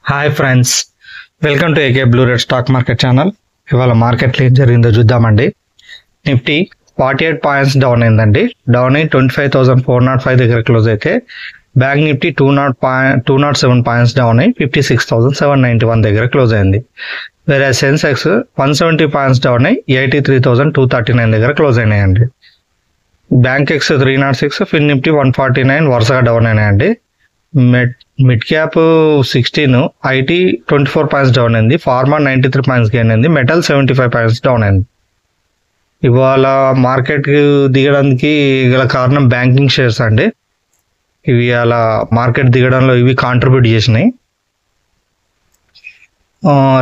Hi friends, welcome to AK blue red stock market channel. ఇవాళ మార్కెట్లో ఏం జరిగిందో చూద్దామండి. నిఫ్టీ 48 పాయింట్స్ డౌన్ అయిందండి. డౌన్ అయ్యి 25,405 దగ్గర క్లోజ్ అయితే బ్యాంక్ నిఫ్టీ 207 పాయింట్స్ డౌన్ అయ్యి 56,791 దగ్గర క్లోజ్ అయింది. వేరే సెన్సెక్స్ 170 పాయింట్స్ డౌన్ అయ్యి 83,239 దగ్గర క్లోజ్ అయినాయండి. బ్యాంక్ ఎక్స్ 306, ఫిన్ నిఫ్టీ 149 వరుసగా డౌన్ అయినాయండి. Mid cap 16, IT 24 points down అయింది. ఫార్మా 93 పాయింట్స్ గెయిన్ అయింది. మెటల్ 75 పాయింట్స్ డౌన్ అయింది. ఇవాళ మార్కెట్ దిగడానికి గల కారణం బ్యాంకింగ్ షేర్స్ అండి. ఇవి అలా మార్కెట్ దిగడంలో ఇవి కాంట్రిబ్యూట్ చేసినాయి.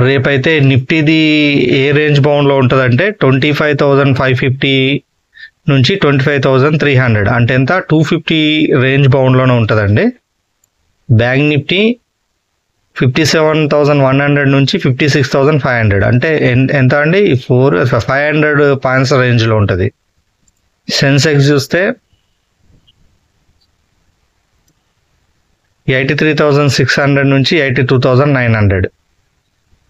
రేపైతే నిఫ్టీది ఏ రేంజ్ బౌండ్లో ఉంటుందంటే 25,550 నుంచి 25,300, అంటే ఎంత 250 రేంజ్ బౌండ్లోనే ఉంటుందండి. బ్యాంక్ నిఫ్టీ 57,100 నుంచి 56,500, అంటే ఎంత అండి 500 పాయింట్స్ రేంజ్లో ఉంటుంది. సెన్సెక్స్ చూస్తే 83,600 నుంచి 82,900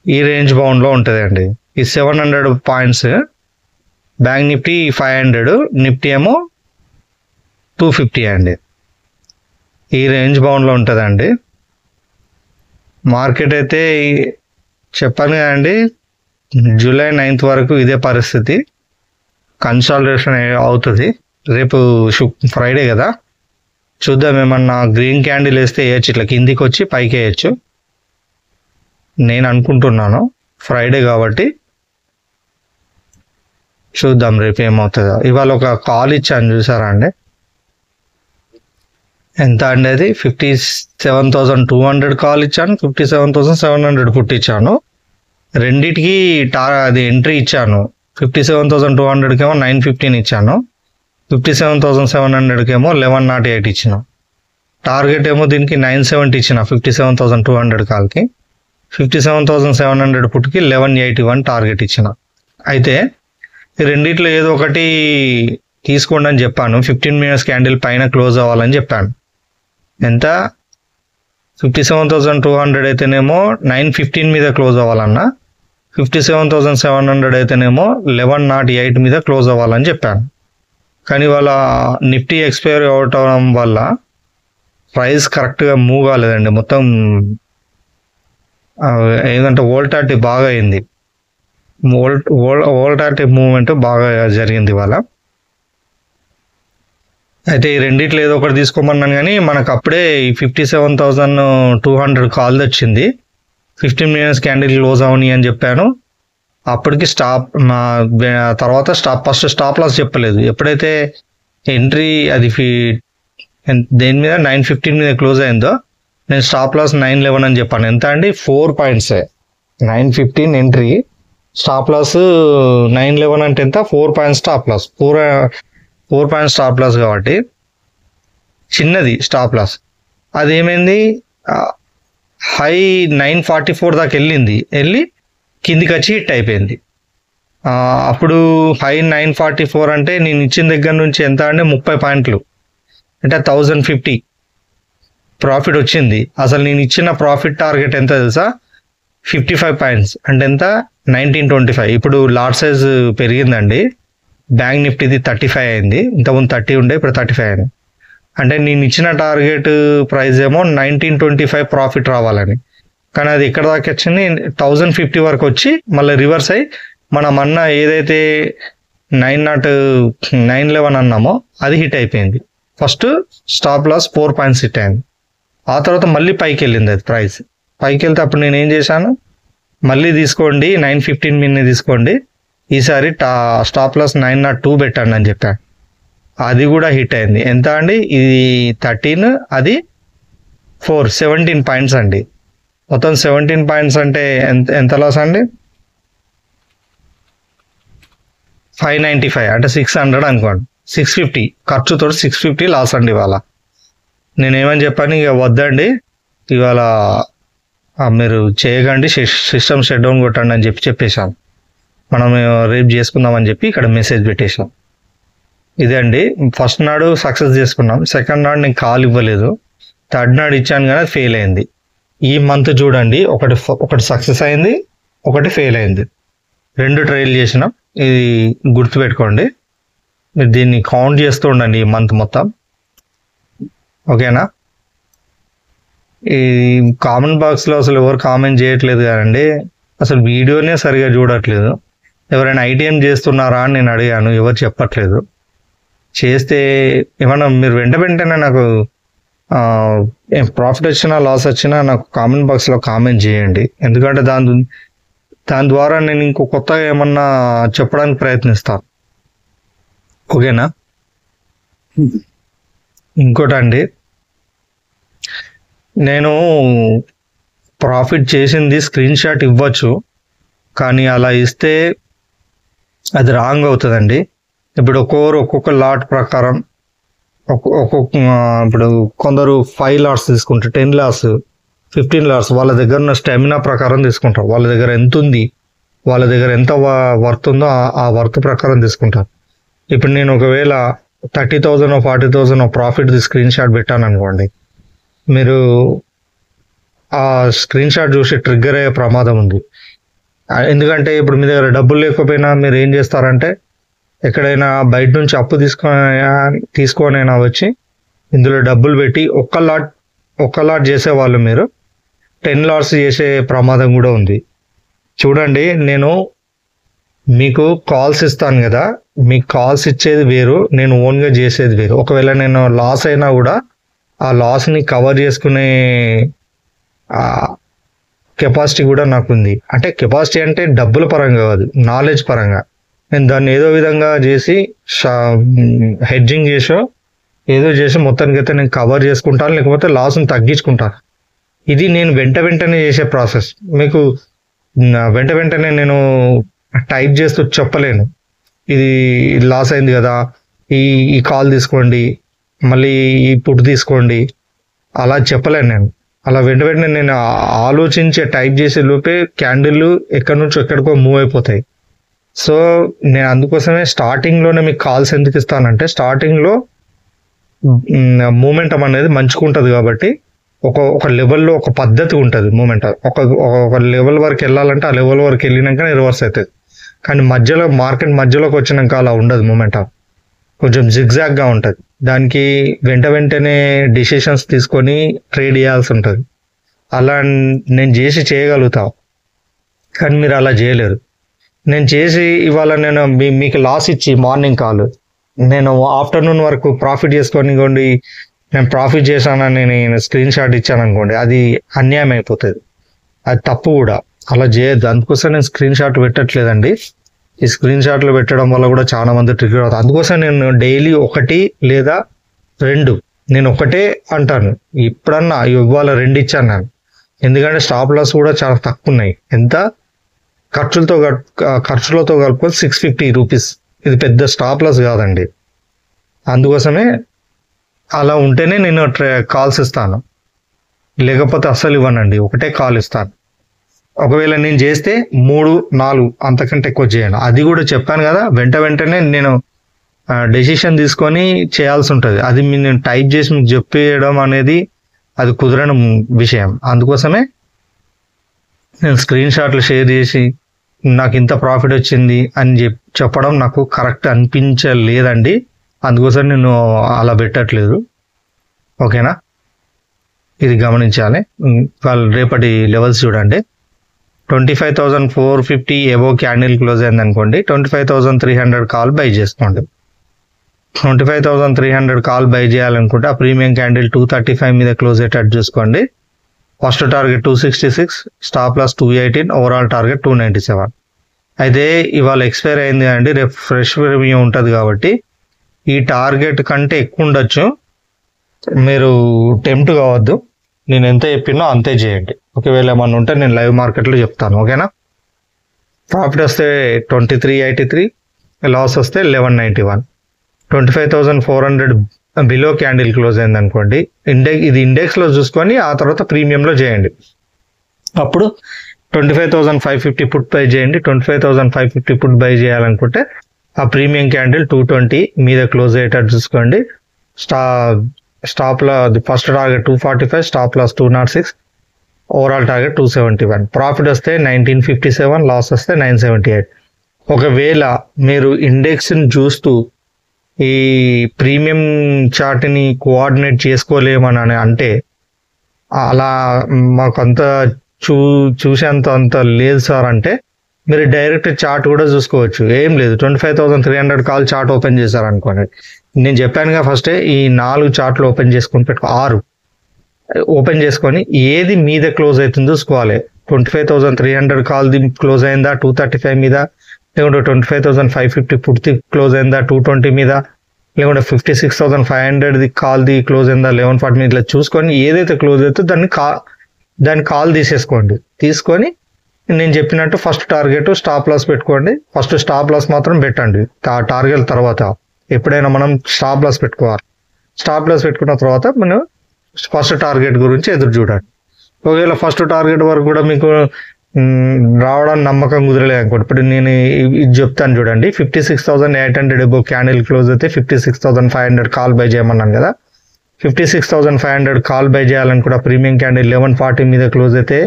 ఈ రేంజ్ బౌండ్లో ఉంటుంది అండి. ఈ 700 పాయింట్స్ బ్యాంక్ నిఫ్టీ 500, నిఫ్టీ ఏమో 250 అండి. ఈ రేంజ్ బౌండ్లో ఉంటుందండి. మార్కెట్ అయితే చెప్పాను కదండి, జూలై 9th వరకు ఇదే పరిస్థితి. కన్సాలిడేషన్ అవుతుంది. రేపు ఫ్రైడే కదా, చూద్దాం. ఏమన్నా గ్రీన్ క్యాండిల్ వేస్తే వేయచ్చు, ఇట్లా కిందికి వచ్చి పైకి వేయచ్చు నేను అనుకుంటున్నాను. ఫ్రైడే కాబట్టి చూద్దాం రేపు ఏమవుతుందో. ఇవాళ ఒక కాల్ ఇచ్చాను, చూసారా అండి? ఎంత అండి అది 57,200 కాల్ ఇచ్చాను, 57,700 పుట్టించాను. రెండిటికి అది ఎంట్రీ ఇచ్చాను. 57,200 కేమో 915 ఇచ్చాను, 57,700 కేమో 1108 ఇచ్చిన. టార్గెట్ ఏమో దీనికి 970 ఇచ్చిన 57,200 కాల్కి. 57,700 పుట్టికి 1181 టార్గెట్ ఇచ్చిన. అయితే ఈ రెండిట్లో ఏదో ఒకటి తీసుకోండి అని చెప్పాను. 15 మినిట్స్ క్యాండిల్ పైన క్లోజ్ అవ్వాలని చెప్పాను. ఎంత 57,200 అయితేనేమో 915 మీద క్లోజ్ అవ్వాలన్నా, 57,700 అయితేనేమో 1108 మీద క్లోజ్ అవ్వాలని చెప్పాను. కానీ వాళ్ళ నిఫ్టీ ఎక్స్పైరీ అవటం వల్ల ప్రైస్ కరెక్ట్గా మూవ్ కాలేదండి. మొత్తం ఏంటంటే వోల్టాలిటీ బాగా అయింది. వోల్టాలిటీ మూవ్మెంట్ బాగా జరిగింది ఇవాళ. అయితే ఈ రెండిట్లో ఏదో ఒకటి తీసుకోమన్నాను, కానీ మనకు అప్పుడే ఈ 57,200 కాల్ వచ్చింది. 15 మినిట్స్ క్యాండిల్ క్లోజ్ అవని అని చెప్పాను. అప్పటికి తర్వాత ఫస్ట్ స్టాప్ లాస్ చెప్పలేదు. ఎప్పుడైతే ఎంట్రీ అది దేని మీద 915 మీద క్లోజ్ అయిందో, నేను స్టాప్ లాస్ 911 అని చెప్పాను. ఎంత అండి 4 పాయింట్సే. 915 ఎంట్రీ, స్టాప్ లాస్ 911 అంటే ఎంత 4 points stop loss. 4 points stop loss కాబట్టి చిన్నది స్టాప్ లాస్. అదేమైంది, హై 944 దాకా వెళ్ళి కిందికి వచ్చి హిట్ అయిపోయింది. అప్పుడు హై 944 అంటే నేను ఇచ్చిన దగ్గర నుంచి ఎంత అంటే 30 పాయింట్లు, అంటే 1050 ప్రాఫిట్ వచ్చింది. అసలు నేను ఇచ్చిన ప్రాఫిట్ టార్గెట్ ఎంత తెలుసా, 55 పాయింట్స్, అంటే ఎంత 1925. ఇప్పుడు లాట్ సైజ్ పెరిగిందండి. బ్యాంక్ నిఫ్టీది 35 అయింది, ఇంతకుముందు 30 ఉండే, ఇప్పుడు 35 అయింది. అంటే నేను ఇచ్చిన టార్గెట్ ప్రైస్ ఏమో 1925 ప్రాఫిట్ రావాలని, కానీ అది ఎక్కడ దాకా వచ్చింది 1050 వరకు వచ్చి మళ్ళీ రివర్స్ అయ్యి మనం అన్న ఏదైతే 911 అన్నామో అది హిట్ అయిపోయింది. First stop loss 4 points hit అయింది. ఆ తర్వాత మళ్ళీ పైకి వెళ్ళింది అది ప్రైస్. పైకి వెళ్తే అప్పుడు నేను ఏం చేశాను, మళ్ళీ తీసుకోండి 915 మిన్ని తీసుకోండి, ఈసారి స్టాప్ లాస్ 902 పెట్టండి అని చెప్పాను. అది కూడా హిట్ అయింది. ఎంత అండి, ఇది 13, అది 17 పాయింట్స్ అండి. మొత్తం 17 పాయింట్స్ అంటే ఎంత లాస్ అండి, 595, అంటే 600 అనుకోండి. 650 ఖర్చుతో 650 లాస్ అండి ఇవాళ. నేనేమని చెప్పాను, ఇక వద్దండి ఇవాళ మీరు చేయకండి, సిస్టమ్ షట్ డౌన్ కొట్టండి అని చెప్పేశాను. మనం రేపు చేసుకుందామని చెప్పి ఇక్కడ మెసేజ్ పెట్టేసాం. ఇదే అండి, ఫస్ట్ నాడు సక్సెస్ చేసుకున్నాం, సెకండ్ నాడు నేను కాల్ ఇవ్వలేదు, థర్డ్ నాడు ఇచ్చాను కానీ ఫెయిల్ అయింది. ఈ మంత్ చూడండి, ఒకటి సక్సెస్ అయింది, ఒకటి ఫెయిల్ అయింది. 2 ట్రైల్ చేసినాం. ఇది గుర్తుపెట్టుకోండి. మీరు దీన్ని కౌంట్ చేస్తూ ఉండండి ఈ మంత్ మొత్తం. ఓకేనా? ఈ కామెంట్ బాక్స్లో అసలు ఎవరు కామెంట్ చేయట్లేదు కదండి. అసలు వీడియోనే సరిగా చూడట్లేదు. ఎవరైనా ఐటీఎం చేస్తున్నారా అని నేను అడిగాను, ఎవరు చెప్పట్లేదు. చేస్తే ఏమన్నా మీరు వెంటనే నాకు ప్రాఫిట్ వచ్చినా లాస్ వచ్చినా నాకు కామెంట్ బాక్స్లో కామెంట్ చేయండి. ఎందుకంటే దాని ద్వారా నేను ఇంకో కొత్తగా ఏమన్నా చెప్పడానికి ప్రయత్నిస్తాను. ఓకేనా? ఇంకోటండి, నేను ప్రాఫిట్ చేసింది స్క్రీన్ షాట్ ఇవ్వచ్చు, కానీ అలా ఇస్తే అది రాంగ్ అవుతుందండి. ఇప్పుడు ఒక్కొక్క లాట్ ప్రకారం ఇప్పుడు కొందరు 5 లాట్స్ తీసుకుంటారు, 10 లాట్స్, 15 లాట్స్. వాళ్ళ దగ్గర ఉన్న స్టామినా ప్రకారం తీసుకుంటారు. వాళ్ళ దగ్గర ఎంత ఉంది, వాళ్ళ దగ్గర ఎంత వర్త్ ఉందో ఆ వర్త్ ప్రకారం తీసుకుంటారు. ఇప్పుడు నేను ఒకవేళ 30,000 40,000 ప్రాఫిట్ స్క్రీన్ షాట్ పెట్టాను అనుకోండి, మీరు ఆ స్క్రీన్ షాట్ చూసి ట్రిగ్గర్ అయ్యే ప్రమాదం ఉంది. ఎందుకంటే ఇప్పుడు మీ దగ్గర డబ్బులు లేకపోయినా మీరు ఏం చేస్తారంటే, ఎక్కడైనా బయట నుంచి అప్పు తీసుకొనైనా వచ్చి ఇందులో డబ్బులు పెట్టి ఒక్క లాట్ చేసేవాళ్ళు మీరు 10 లాట్స్ చేసే ప్రమాదం కూడా ఉంది. చూడండి, నేను మీకు కాల్స్ ఇస్తాను కదా, మీకు కాల్స్ ఇచ్చేది వేరు, నేను ఓన్గా చేసేది వేరు. ఒకవేళ నేను లాస్ అయినా కూడా ఆ లాస్ని కవర్ చేసుకునే కెపాసిటీ కూడా నాకు ఉంది. అంటే కెపాసిటీ అంటే డబ్బుల పరంగా కాదు, నాలెడ్జ్ పరంగా. నేను దాన్ని ఏదో విధంగా చేసి హెడ్జింగ్ ఏదో చేసి మొత్తానికైతే నేను కవర్ చేసుకుంటాను, లేకపోతే లాస్ని తగ్గించుకుంటాను. ఇది నేను వెంటనే చేసే ప్రాసెస్. మీకు వెంటనే నేను టైప్ చేస్తూ చెప్పలేను, ఇది లాస్ అయింది కదా, ఈ కాల్ తీసుకోండి, మళ్ళీ ఈ పుట్ తీసుకోండి, అలా చెప్పలేను నేను. అలా వెంటనే నేను ఆలోచించే టైప్ చేసే లోపే క్యాండిల్ ఎక్కడి నుంచి ఎక్కడికో మూవ్ అయిపోతాయి. సో నేను అందుకోసమే స్టార్టింగ్లోనే మీకు కాల్స్ ఎందుకు ఇస్తానంటే, స్టార్టింగ్లో మూమెంటం అనేది మంచుకుంటుంది కాబట్టి ఒక లెవెల్లో ఒక పద్ధతి ఉంటుంది మూమెంట్. ఒక లెవెల్ వరకు వెళ్ళాలంటే ఆ లెవెల్ వరకు వెళ్ళినాక రివర్స్ అవుతుంది. కానీ మార్కెట్ మధ్యలోకి వచ్చినాక అలా ఉండదు. మూమెంటం కొంచెం జిగ్జాగ్గా ఉంటుంది. దానికి వెంటనే డిసిషన్స్ తీసుకొని ట్రేడ్ చేయాల్సి ఉంటుంది. అలా నేను చేయగలుగుతా, కానీ మీరు అలా చేయలేరు. నేను చేసి ఇవాళ నేను మీకు లాస్ ఇచ్చి మార్నింగ్ కాల్, నేను ఆఫ్టర్నూన్ వరకు ప్రాఫిట్ చేసుకోనివ్వండి, నేను ప్రాఫిట్ చేశానని నేను స్క్రీన్ షాట్ ఇచ్చాను అనుకోండి, అది అన్యాయం అయిపోతుంది, అది తప్పు కూడా. అలా చేయొద్దు. అందుకోసం నేను స్క్రీన్ షాట్ పెట్టట్లేదండి. ఈ స్క్రీన్ షాట్లు పెట్టడం వల్ల కూడా చాలా మంది ట్రిగర్ అవుతుంది. అందుకోసం నేను డైలీ 1 లేదా 2, నేను ఒకటే అంటాను. ఇప్పుడన్నా ఇవాళ 2 ఇచ్చాను నేను, ఎందుకంటే స్టాప్ లాస్ కూడా చాలా తక్కువ ఉన్నాయి. ఎంత ఖర్చులతో కలుపుకొని 650 రూపీస్. ఇది పెద్ద స్టాప్ లాస్ కాదండి. అందుకోసమే అలా ఉంటేనే నేను కాల్స్ ఇస్తాను, లేకపోతే అస్సలు ఇవ్వనండి. ఒకటే కాల్ ఇస్తాను. ఒకవేళ నేను చేస్తే 3, 4 అంతకంటే ఎక్కువ చేయను. అది కూడా చెప్పాను కదా, వెంటనే నేను డెసిషన్ తీసుకొని చేయాల్సి ఉంటుంది. అది నేను టైప్ చేసి మీకు చెప్పేయడం అనేది అది కుదరని విషయం. అందుకోసమే నేను స్క్రీన్ షాట్లు షేర్ చేసి నాకు ఇంత ప్రాఫిట్ వచ్చింది అని చెప్పడం నాకు కరెక్ట్ అనిపించలేదండి. అందుకోసం నేను అలా పెట్టట్లేదు. ఓకేనా? ఇది గమనించాలి. వాళ్ళు రేపటి లెవెల్స్ చూడండి. 25,450 ఎబో క్యాండిల్ క్లోజ్ అయింది అనుకోండి, 25,300 కాల్ బై చేసుకోండి. 25,300 కాల్ బై చేయాలనుకుంటే ఆ ప్రీమియం క్యాండిల్ 235 మీద క్లోజ్ అయ్యేటట్టు చూసుకోండి. First target 266, stop loss 218, overall target 297. అయితే ఇవాళ ఎక్స్పైర్ అయింది అండి, రేపు ఫ్రెష్ ప్రీమియం ఉంటుంది కాబట్టి ఈ టార్గెట్ కంటే ఎక్కువ ఉండొచ్చు. మీరు టెంప్ట్ కావద్దు. నేను ఎంత చెప్పినో అంతే చేయండి. ఒకవేళ ఏమన్నా ఉంటే నేను లైవ్ మార్కెట్లో చెప్తాను. ఓకేనా? ప్రాఫిట్ వస్తే 2383, లాస్ వస్తే 1191. 25,400 బిలో క్యాండిల్ క్లోజ్ అయింది అనుకోండి, ఇది ఇండెక్స్లో చూసుకొని ఆ తర్వాత ప్రీమియంలో చేయండి. అప్పుడు 25,550 పుట్ బై చేయండి. 25,550 పుట్ బై చేయాలనుకుంటే ఆ ప్రీమియం క్యాండిల్ 220 మీద క్లోజ్ అయ్యేటట్టు చూసుకోండి. స్టాప్ లా first target 245, stop loss 206, overall target 271, profit వస్తే 1957, లాస్ వస్తే 978. ఒకవేళ మీరు ఇండెక్స్ని చూస్తూ ఈ ప్రీమియం చార్ట్ని కోఆర్డినేట్ చేసుకోలేమని అంటే అలా మాకు అంత చూసేంత లేదు సార్ అంటే మీరు డైరెక్ట్ చార్ట్ కూడా చూసుకోవచ్చు. ఏం లేదు, 25,300 కాల్ చార్ట్ ఓపెన్ చేశారనుకోండి. నేను చెప్పానుగా ఫస్టే ఈ 4 చార్ట్లు ఓపెన్ చేసుకొని 6 ఓపెన్ చేసుకొని ఏది మీద క్లోజ్ అవుతుందో చూసుకోవాలి. 25,300 కాల్ది క్లోజ్ అయిందా 235 మీద, లేకుంటే 25,550 పూర్తి క్లోజ్ అయిందా 220 మీద, లేకుంటే 56,500 కాల్ది క్లోజ్ అయిందా 1140 మీద, ఇట్లా చూసుకొని ఏదైతే క్లోజ్ అవుతుందో దాన్ని కాల్ తీసేసుకోండి. తీసుకొని నేను చెప్పినట్టు ఫస్ట్ టార్గెట్ స్టాప్ లాస్ పెట్టుకోండి. ఫస్ట్ స్టాప్ లాస్ మాత్రం పెట్టండి. టార్గెట్ తర్వాత ఎప్పుడైనా మనం స్టాప్ లాస్ పెట్టుకోవాలి. స్టాప్ లాస్ పెట్టుకున్న తర్వాత మనం ఫస్ట్ టార్గెట్ గురించి ఎదురు చూడండి. ఒకవేళ ఫస్ట్ టార్గెట్ వరకు కూడా మీకు రావడానికి నమ్మకం కుదరలేదు అనుకోండి, ఇప్పుడు నేను ఇది చెప్తాను చూడండి. 56,800 ఎబో క్యాండిల్ క్లోజ్ అయితే 56,500 కాల్ బై చేయమన్నాను కదా. 56,500 కాల్ బై చేయాలని కూడా ప్రీమియం క్యాండిల్ 1140 మీద క్లోజ్ అయితే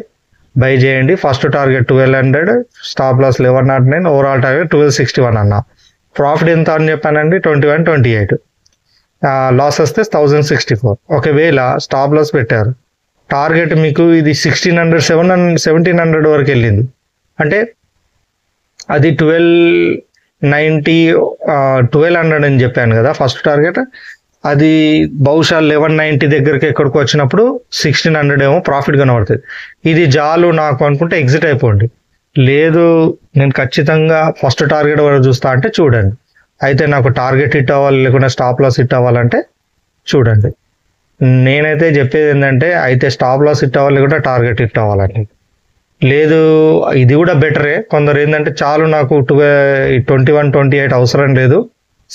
బై చేయండి. First target 1200, stop loss 1109, overall target 1261 అన్న. ప్రాఫిట్ ఎంత అని చెప్పానండి 2128, లాస్ వస్తే 1064. ఒకవేళ స్టాప్ లాస్ పెట్టారు, టార్గెట్ మీకు ఇది 1600, 1700 వరకు వెళ్ళింది అంటే అది 1200 అని చెప్పాను కదా ఫస్ట్ టార్గెట్. అది బహుశా 1190 దగ్గరికి ఎక్కడికి వచ్చినప్పుడు 1600 ఏమో ప్రాఫిట్ కనబడుతుంది. ఇది జాలు నాకు అనుకుంటే ఎగ్జిట్ అయిపోండి. లేదు నేను ఖచ్చితంగా ఫస్ట్ టార్గెట్ వరకు చూస్తా అంటే చూడండి. అయితే నాకు టార్గెట్ హిట్ అవ్వాలి, లేకుంటే స్టాప్ లాస్ హిట్ అవ్వాలంటే చూడండి. నేనైతే చెప్పేది ఏంటంటే అయితే స్టాప్ లాస్ హిట్ అవ్వాలి, లేకుంటే టార్గెట్ హిట్ అవ్వాలండి. లేదు ఇది కూడా బెటరే. కొందరు ఏంటంటే చాలు నాకు 2128 అవసరం లేదు,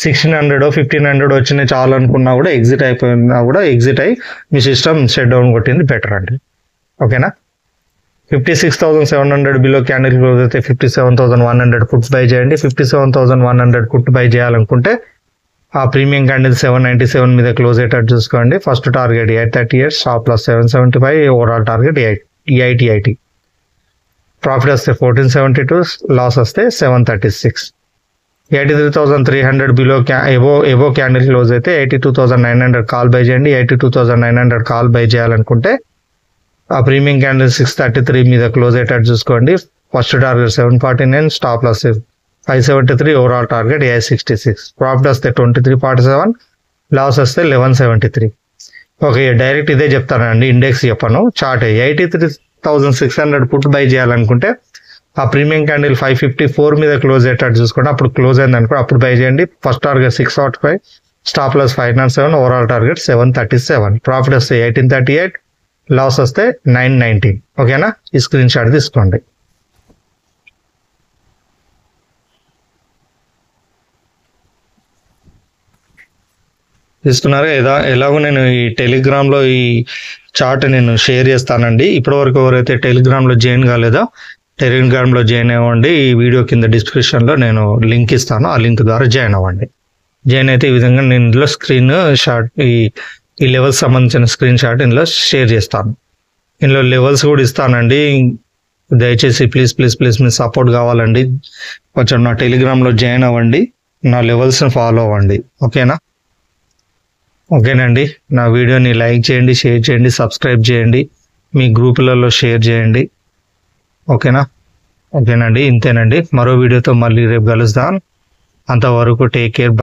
1600 1500 వచ్చినాయి చాలు అనుకున్నా కూడా ఎగ్జిట్ అయిపోయినా కూడా ఎగ్జిట్ అయ్యి మీ సిస్టమ్ షట్ డౌన్ కొట్టింది బెటర్ అండి. ఓకేనా. 56,700 బిలో క్యాండిల్ క్లోజ్ అయితే 57,100 పుట్స్ బై చేయండి. 57,100 పుట్ బై చేయాలనుకుంటే ఆ ప్రీమియం క్యాండిల్ 797 మీద క్లోజ్ అయ్యేటట్టు చూసుకోండి. First target 838, stop loss 775, overall target 880. Profit వస్తే 1472, లాస్ వస్తే 736. 83,300 బిలో ఎబో క్యాండిల్ క్లోజ్ అయితే 82,900 కాల్ బై చేయండి. 82,900 కాల్ బై చేయాలనుకుంటే ఆ ప్రీమియం క్యాండిల్ 633 మీద క్లోజ్ అయ్యేటట్టు చూసుకోండి. First target 749, stop loss 573, overall target 866. Profit వస్తే 2347, లాస్ వస్తే 1173. ఓకే, డైరెక్ట్ ఇదే చెప్తానండి, ఇండెక్స్ చెప్పను. చార్ట్ 83,600 పుట్ బై చేయాలనుకుంటే ఆ ప్రీమియం క్యాండిల్ 554 మీద క్లోజ్ అయ్యేటట్టు చూసుకోండి. అప్పుడు క్లోజ్ అయింది అనుకో అప్పుడు బై చేయండి. First target 605, stop loss 507, overall target 737. Profit వస్తే 1838, లాస్ వస్తే 919. ఓకేనా, ఈ స్క్రీన్ షాట్ తీసుకోండి. తీసుకున్నారా? ఎలాగో నేను ఈ టెలిగ్రామ్లో ఈ చార్ట్ నేను షేర్ చేస్తానండి. ఇప్పటివరకు ఎవరైతే టెలిగ్రామ్లో జాయిన్ కాలేదో టెలిగ్రామ్లో జాయిన్ అవ్వండి. ఈ వీడియో కింద డిస్క్రిప్షన్లో నేను లింక్ ఇస్తాను, ఆ లింక్ ద్వారా జాయిన్ అవ్వండి. జాయిన్ అయితే ఈ విధంగా నేను ఇందులో స్క్రీన్ షాట్ ఈ లెవెల్స్ సంబంధించిన స్క్రీన్ షాట్ ఇందులో షేర్ చేస్తాను. ఇందులో లెవెల్స్ కూడా ఇస్తానండి. దయచేసి please please please me support కావాలండి. కొంచెం నా టెలిగ్రామ్లో జాయిన్ అవ్వండి, నా లెవెల్స్ని ఫాలో అవ్వండి. ఓకేనండి. నా వీడియోని లైక్ చేయండి, షేర్ చేయండి, సబ్స్క్రైబ్ చేయండి, మీ గ్రూపులలో షేర్ చేయండి. ఓకేనండి, ఇంతేనండి. మరో వీడియోతో మళ్ళీ రేపు కలుద్దాం. అంతవరకు టేక్ కేర్.